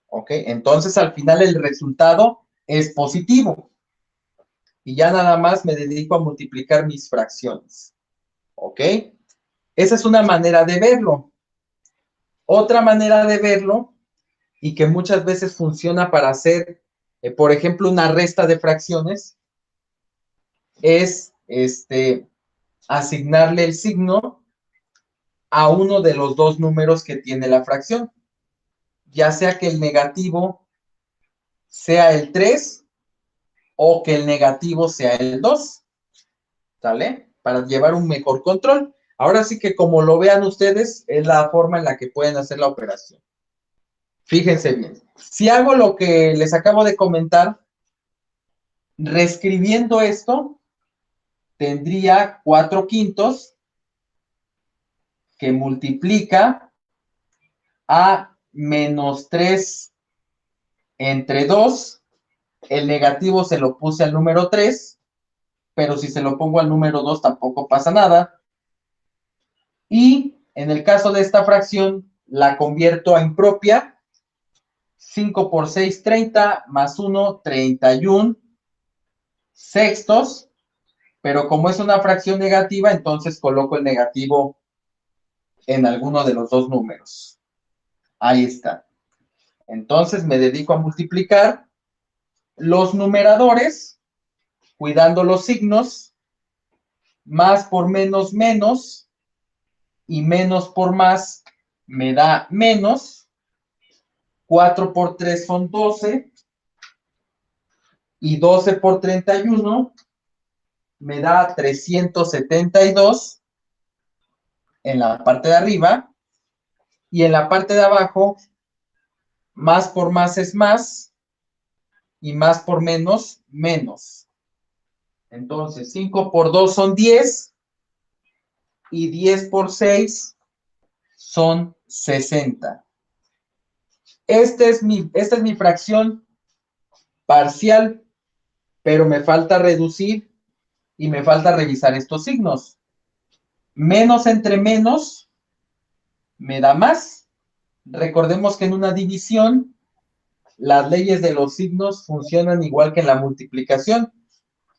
¿Ok? Entonces, al final el resultado es positivo. Y ya nada más me dedico a multiplicar mis fracciones. ¿Ok? Esa es una manera de verlo. Otra manera de verlo, y que muchas veces funciona para hacer, por ejemplo, una resta de fracciones, es asignarle el signo a uno de los dos números que tiene la fracción, ya sea que el negativo sea el 3 o que el negativo sea el 2, ¿sale? Para llevar un mejor control. Ahora sí que como lo vean ustedes, es la forma en la que pueden hacer la operación. Fíjense bien. Si hago lo que les acabo de comentar, reescribiendo esto, tendría 4/5 que multiplica a menos 3 entre 2. El negativo se lo puse al número 3, pero si se lo pongo al número 2 tampoco pasa nada. Y en el caso de esta fracción, la convierto a impropia. 5 por 6, 30, más 1, 31 sextos. Pero como es una fracción negativa, entonces coloco el negativo en alguno de los dos números. Ahí está. Entonces me dedico a multiplicar los numeradores, cuidando los signos. Más por menos, menos. Y menos por más me da menos, 4 por 3 son 12, y 12 por 31 me da 372 en la parte de arriba, y en la parte de abajo, más por más es más, y más por menos, menos. Entonces, 5 por 2 son 10, y 10 por 6 son 60. Esta es mi fracción parcial, pero me falta reducir y me falta revisar estos signos. Menos entre menos me da más. Recordemos que en una división las leyes de los signos funcionan igual que en la multiplicación.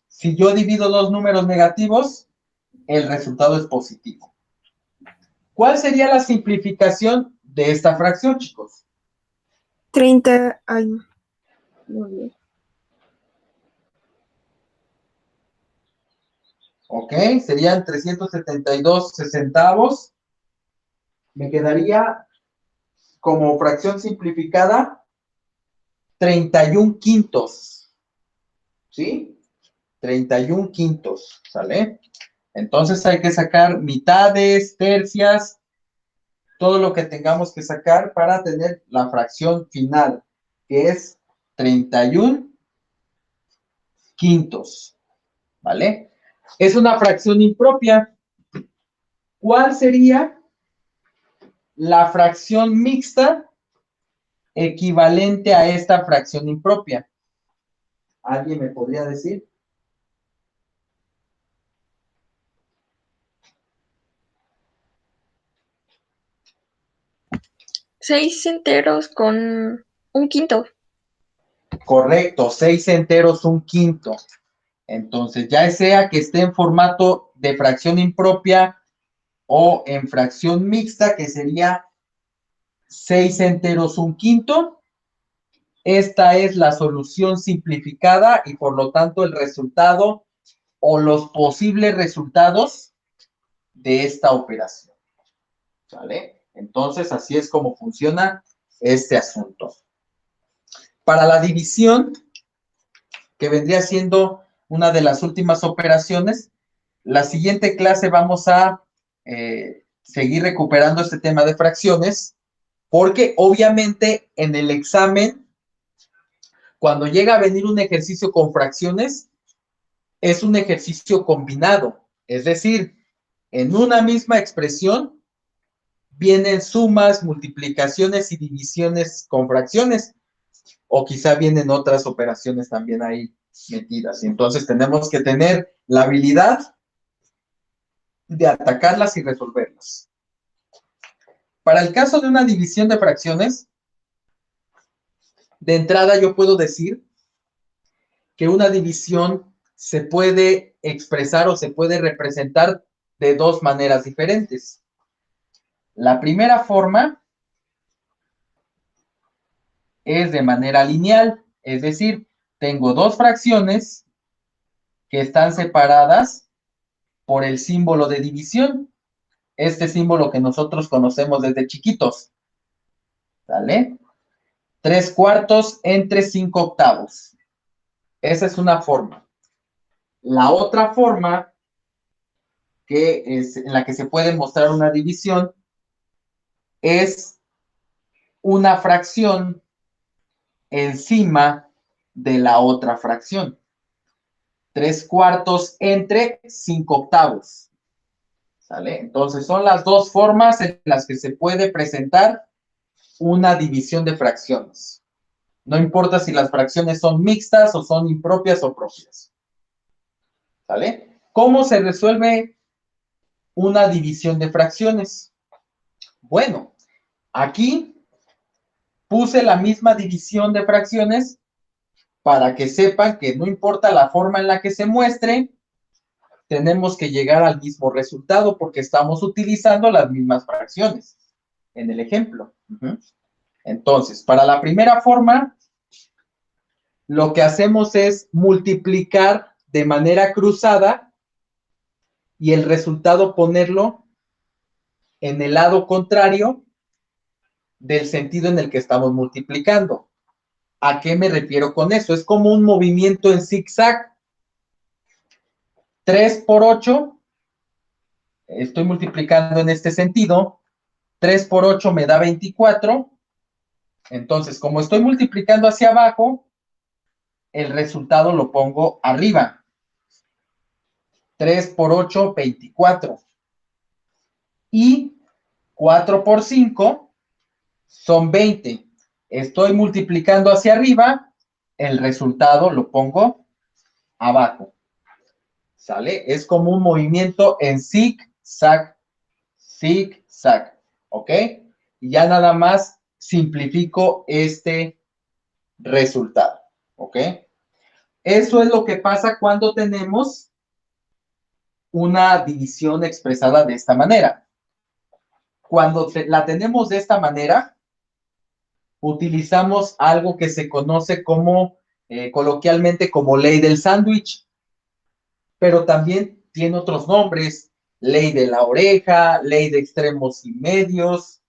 Si yo divido dos números negativos, el resultado es positivo. ¿Cuál sería la simplificación de esta fracción, chicos? 30 años. Muy bien. Ok, serían 372 sesentavos. Me quedaría como fracción simplificada 31 quintos. ¿Sí? 31 quintos, ¿sale? Entonces hay que sacar mitades, tercias, todo lo que tengamos que sacar para tener la fracción final, que es 31 quintos, ¿vale? Es una fracción impropia. ¿Cuál sería la fracción mixta equivalente a esta fracción impropia? ¿Alguien me podría decir? 6 enteros con un quinto. Correcto, 6 enteros, un quinto. Entonces, ya sea que esté en formato de fracción impropia o en fracción mixta, que sería 6 enteros, un quinto, esta es la solución simplificada y por lo tanto el resultado o los posibles resultados de esta operación. ¿Vale? Entonces, así es como funciona este asunto. Para la división, que vendría siendo una de las últimas operaciones, la siguiente clase vamos a seguir recuperando este tema de fracciones, porque obviamente en el examen, cuando llega a venir un ejercicio con fracciones, es un ejercicio combinado, es decir, en una misma expresión vienen sumas, multiplicaciones y divisiones con fracciones, o quizá vienen otras operaciones también ahí metidas. Y entonces tenemos que tener la habilidad de atacarlas y resolverlas. Para el caso de una división de fracciones, de entrada yo puedo decir que una división se puede expresar o se puede representar de dos maneras diferentes. La primera forma es de manera lineal, es decir, tengo dos fracciones que están separadas por el símbolo de división, este símbolo que nosotros conocemos desde chiquitos, ¿vale? 3/4 entre 5/8. Esa es una forma. La otra forma que es en la que se puede mostrar una división es una fracción encima de la otra fracción. 3/4 entre 5/8. ¿Sale? Entonces son las dos formas en las que se puede presentar una división de fracciones. No importa si las fracciones son mixtas o son impropias o propias. ¿Sale? ¿Cómo se resuelve una división de fracciones? Bueno, aquí puse la misma división de fracciones para que sepan que no importa la forma en la que se muestre, tenemos que llegar al mismo resultado porque estamos utilizando las mismas fracciones en el ejemplo. Entonces, para la primera forma, lo que hacemos es multiplicar de manera cruzada y el resultado ponerlo en el lado contrario del sentido en el que estamos multiplicando. ¿A qué me refiero con eso? Es como un movimiento en zigzag. 3 por 8, estoy multiplicando en este sentido. 3 por 8 me da 24. Entonces, como estoy multiplicando hacia abajo, el resultado lo pongo arriba. 3 por 8, 24. Y 4 por 5 son 20. Estoy multiplicando hacia arriba, el resultado lo pongo abajo. ¿Sale? Es como un movimiento en zig-zag, zig-zag, ¿ok? Y ya nada más simplifico este resultado, ¿ok? Eso es lo que pasa cuando tenemos una división expresada de esta manera. Cuando la tenemos de esta manera, utilizamos algo que se conoce como, coloquialmente, como ley del sándwich, pero también tiene otros nombres: ley de la oreja, ley de extremos y medios,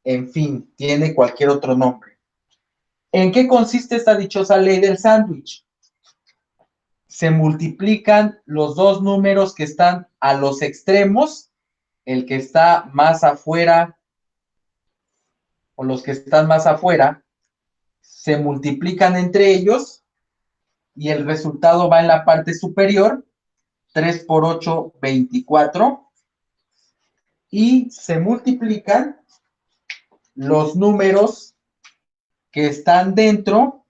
en fin, tiene cualquier otro nombre. ¿En qué consiste esta dichosa ley del sándwich? Se multiplican los dos números que están a los extremos, el que está más afuera o los que están más afuera, se multiplican entre ellos y el resultado va en la parte superior. 3 por 8, 24. Y se multiplican los números que están dentro,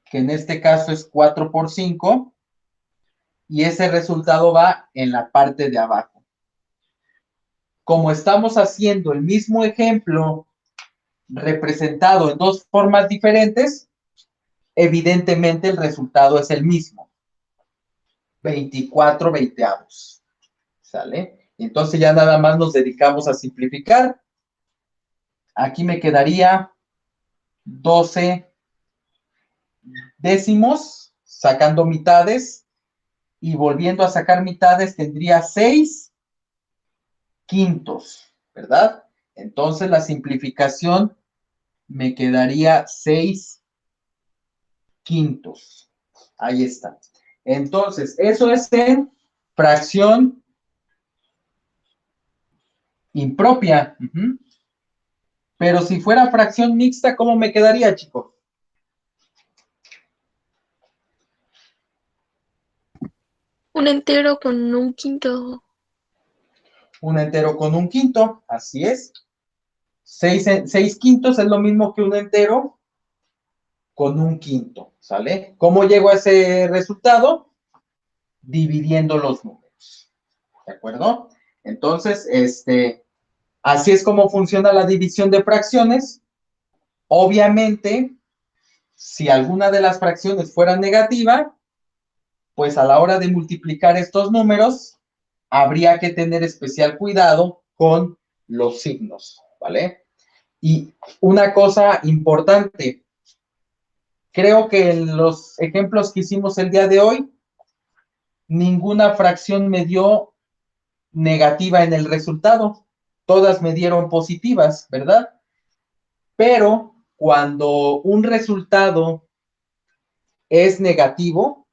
que en este caso es 4 por 5, y ese resultado va en la parte de abajo. Como estamos haciendo el mismo ejemplo representado en dos formas diferentes, evidentemente el resultado es el mismo. 24 veinteavos. ¿Sale? Entonces ya nada más nos dedicamos a simplificar. Aquí me quedaría 12 décimos, sacando mitades, y volviendo a sacar mitades tendría 6 quintos, ¿verdad? Entonces la simplificación me quedaría 6 quintos. Ahí está. Entonces, eso es en fracción impropia. Pero si fuera fracción mixta, ¿cómo me quedaría, chicos? Un entero con un quinto. Un entero con un quinto, así es. 6 quintos es lo mismo que un entero con un quinto, ¿sale? ¿Cómo llego a ese resultado? Dividiendo los números, ¿de acuerdo? Entonces, así es como funciona la división de fracciones. Obviamente, si alguna de las fracciones fuera negativa, pues a la hora de multiplicar estos números, habría que tener especial cuidado con los signos, ¿vale? Y una cosa importante, creo que en los ejemplos que hicimos el día de hoy, ninguna fracción me dio negativa en el resultado. Todas me dieron positivas, ¿verdad? Pero cuando un resultado es negativo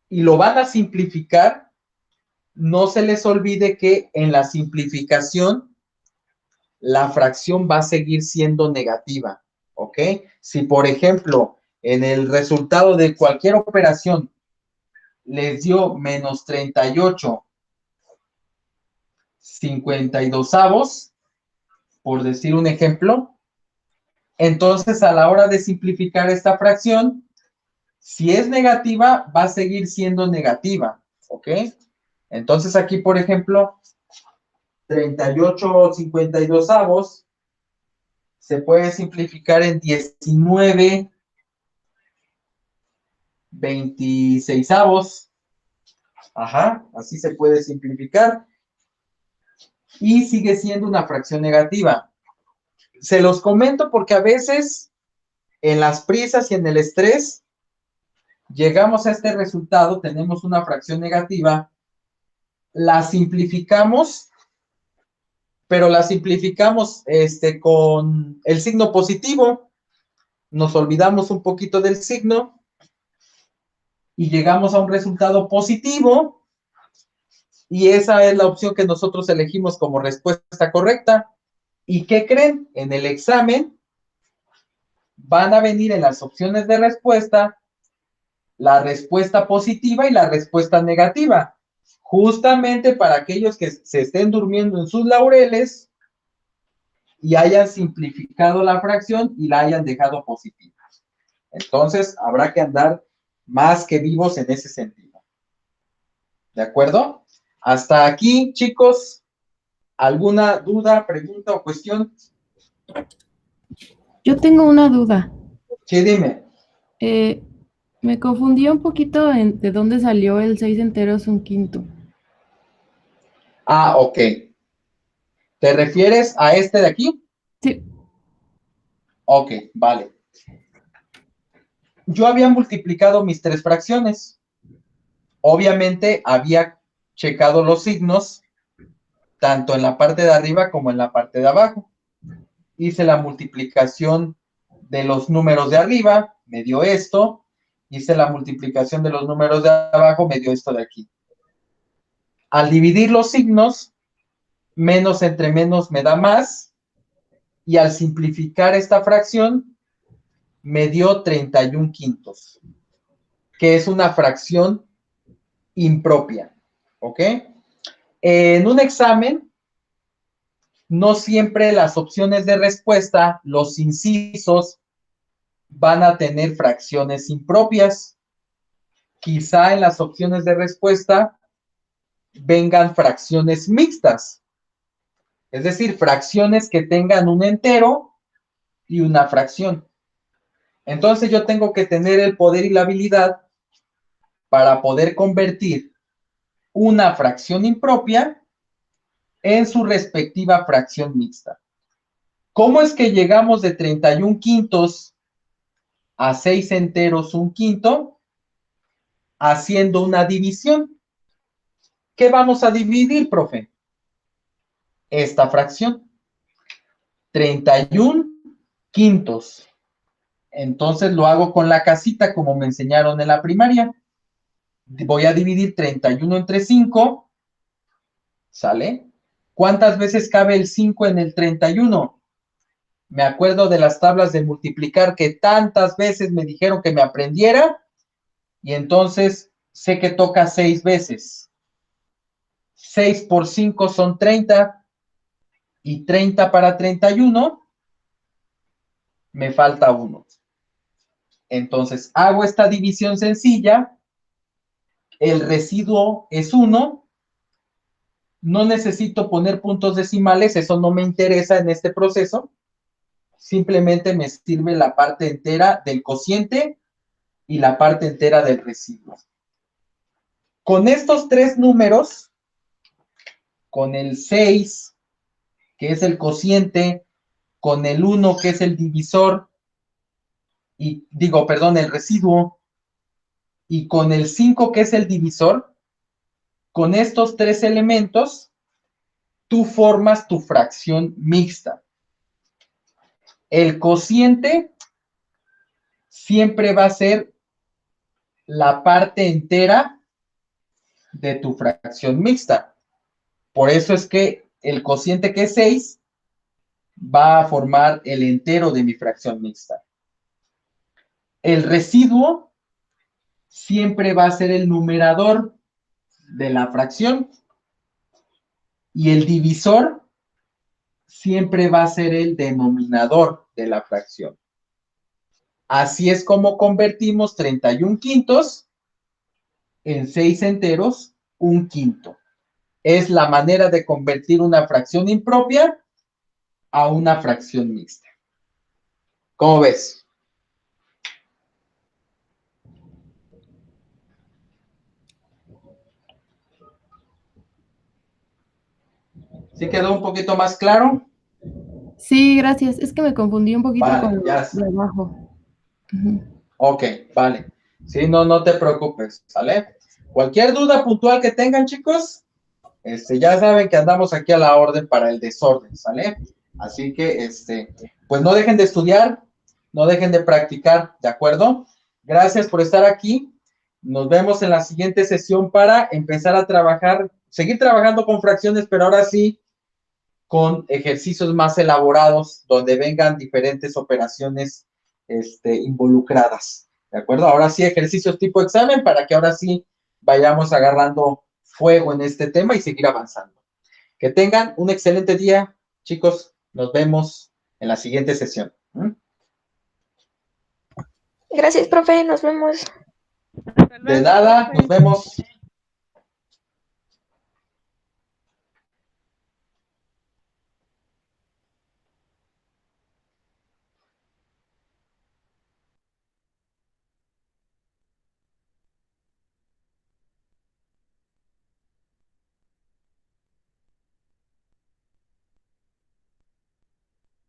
y lo van a simplificar, no se les olvide que en la simplificación la fracción va a seguir siendo negativa, ¿ok? Si, por ejemplo, en el resultado de cualquier operación les dio menos 38 52avos, por decir un ejemplo, entonces a la hora de simplificar esta fracción, si es negativa, va a seguir siendo negativa, ¿ok? Entonces aquí, por ejemplo, 38 52avos se puede simplificar en 19 26avos. Ajá, así se puede simplificar. Y sigue siendo una fracción negativa. Se los comento porque a veces en las prisas y en el estrés llegamos a este resultado, tenemos una fracción negativa, la simplificamos pero la simplificamos con el signo positivo. Nos olvidamos un poquito del signo y llegamos a un resultado positivo, y esa es la opción que nosotros elegimos como respuesta correcta. ¿Y qué creen? En el examen van a venir en las opciones de respuesta la respuesta positiva y la respuesta negativa, justamente para aquellos que se estén durmiendo en sus laureles y hayan simplificado la fracción y la hayan dejado positiva. Entonces, habrá que andar más que vivos en ese sentido. ¿De acuerdo? Hasta aquí, chicos. ¿Alguna duda, pregunta o cuestión? Yo tengo una duda. Sí, dime. Me confundí un poquito de dónde salió el 6 enteros un quinto. Ah, ok. ¿Te refieres a este de aquí? Sí. Ok, vale. Yo había multiplicado mis 3 fracciones. Obviamente había checado los signos tanto en la parte de arriba como en la parte de abajo. Hice la multiplicación de los números de arriba, me dio esto. Hice la multiplicación de los números de abajo, me dio esto de aquí. Al dividir los signos, menos entre menos me da más. Y al simplificar esta fracción, me dio 31 quintos, que es una fracción impropia. ¿Ok? En un examen, no siempre las opciones de respuesta, los incisos, van a tener fracciones impropias. Quizá en las opciones de respuesta vengan fracciones mixtas, es decir, fracciones que tengan un entero y una fracción. Entonces yo tengo que tener el poder y la habilidad para poder convertir una fracción impropia en su respectiva fracción mixta. ¿Cómo es que llegamos de 31 quintos a 6 enteros un quinto? Haciendo una división. ¿Qué vamos a dividir, profe? Esta fracción. 31 quintos. Entonces lo hago con la casita como me enseñaron en la primaria. Voy a dividir 31 entre 5. ¿Sale? ¿Cuántas veces cabe el 5 en el 31? Me acuerdo de las tablas de multiplicar que tantas veces me dijeron que me aprendiera, y entonces sé que toca 6 veces. 6 por 5 son 30, y 30 para 31, me falta 1. Entonces hago esta división sencilla, el residuo es 1, no necesito poner puntos decimales, eso no me interesa en este proceso, simplemente me sirve la parte entera del cociente y la parte entera del residuo. Con estos 3 números, con el 6, que es el cociente, con el 1, que es el divisor, el residuo, y con el 5, que es el divisor, con estos 3 elementos, tú formas tu fracción mixta. El cociente siempre va a ser la parte entera de tu fracción mixta. Por eso es que el cociente, que es 6, va a formar el entero de mi fracción mixta. El residuo siempre va a ser el numerador de la fracción, y el divisor siempre va a ser el denominador de la fracción. Así es como convertimos 31 quintos en 6 enteros, un quinto. Es la manera de convertir una fracción impropia a una fracción mixta. ¿Cómo ves? ¿Sí quedó un poquito más claro? Sí, gracias. Es que me confundí un poquito Vale, con ya. de abajo. Ok, vale. Sí, no te preocupes, ¿sale? Cualquier duda puntual que tengan, chicos, Ya saben que andamos aquí a la orden para el desorden, ¿sale? Así que, pues no dejen de estudiar, no dejen de practicar, ¿de acuerdo? Gracias por estar aquí. Nos vemos en la siguiente sesión para empezar a trabajar, seguir trabajando con fracciones, pero ahora sí con ejercicios más elaborados, donde vengan diferentes operaciones involucradas, ¿de acuerdo? Ahora sí, ejercicios tipo examen para que ahora sí vayamos agarrando fuego en este tema y seguir avanzando. Que tengan un excelente día, chicos. Nos vemos en la siguiente sesión. Gracias, profe, nos vemos. De nada, nos vemos.